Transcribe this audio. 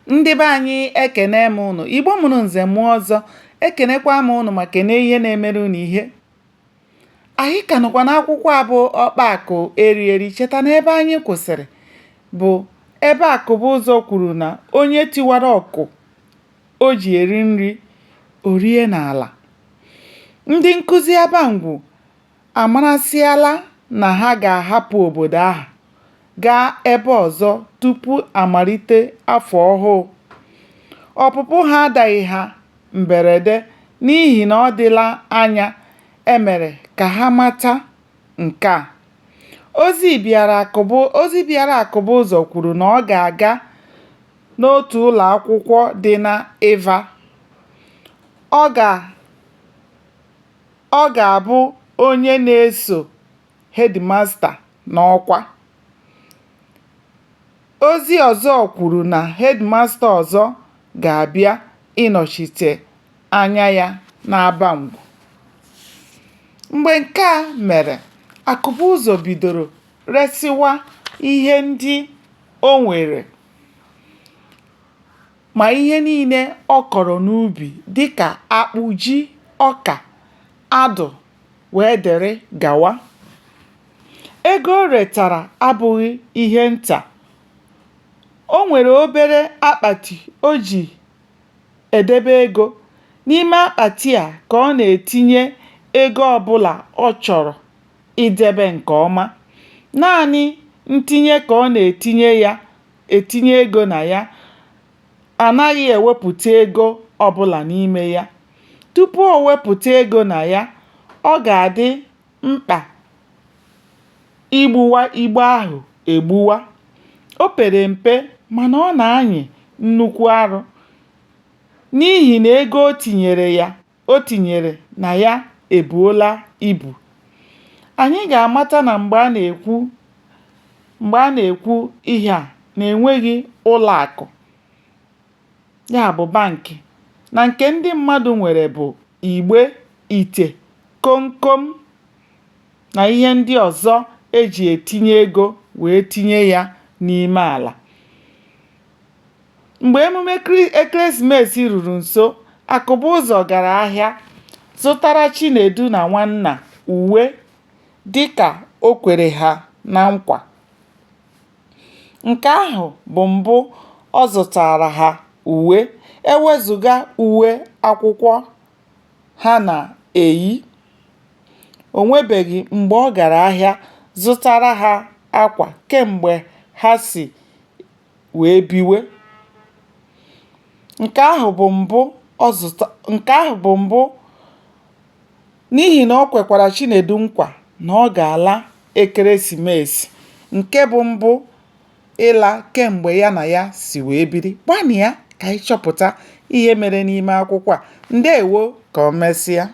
Ndị be anyị ekene m unu. Igbo mụrụ nze mụọ ọzọ. Ekenekwa m unu ma kene ihe na-emere unu ihe. Anyị ka nọkwa n'akwụkwọ a bụ Ọkpakụ Erieri. Cheta na ebe anyị kwụsịrị bụ ebe Akụbụzọ kwuru na onye tiwara ọkụ o ji eri nri o rie n'ala. Ndị nkụzi Abangwu amarasịala na ha ga-ahapụ obodo ahụ gaa ebe ọzọ tupu amalite afọ ọhụụ. Ọpụpụ ha adaghị ha mberede n'ihi na ọ dịla anya emere ka ha mata nke a. Ozi bịara Akụbụzọ kwuru na ọ ga-aga n'otu ụlọ akwụkwọ dị n'Iva. Ọ ga-abụ onye na-eso hedimasta n'ọkwa. Ozi ọzọ kwuru na hedimasta ọzọ ga-abịa ịnọchite anya ya n'Abangwu. Mgbe nke a mere, Akụbụzọ bidoro resiwa ihe ndị o nwere ma ihe niile ọ kọrọ n'ubi dịka akpụ, ji, ọka, adụ wee dere gawa. Ego o retara abụghị ihe nta. O nwere obere akpati o ji edebe ego. N'ime akpati a ka ọ na-etinye ego ọbụla ọ chọrọ idebe nke ọma. Naanị ntinye ka ọ na-etinye ego na ya. Anaghị ewepụta ego ọbụla n'ime ya. Tupu o wepụta ego na ya, ọ ga-adị mkpa igbuwa igbe ahụ egbuwa. O pere mpe mana ọ na-anyị nnukwu arụ n'ihi na ego o tinyere na ya ebuola ibu. Anyị ga-amata na mgbe a na-ekwu ihe a na-enweghị ụlọ akụ, ya bụ bankị, na nke ndị mmadụ nwere bụ igbe, ite, komkom na ihe ndị ọzọ eji etinye ego wee tinye ya n'ime ala. Mgbe emume ekeresimesi ruru nso, Akụbụzọ gara ahịa zụtara Chinedu na Nwanna uwe dịka o kwere ha na nkwa. Nke ahụ bụ mbụ ọ zụtara ha uwe ewezụga uwe akwụkwọ ha na-eyi. O nwebeghị mgbe ọ gara ahịa zụtara ha akwa kemgbe ha si wee biwe. Nke ahụ bụ mbụ n'ihi na o kwekwara Chinedu nkwa na ọ ga-ala ekeresimesi, nke bụ mbụ ịla kemgbe ya na ya si wee biri. Gbanịa ka anyị chọpụta ihe mere n'ime akwụkwọ a. Ndeewo, ka o mesịa.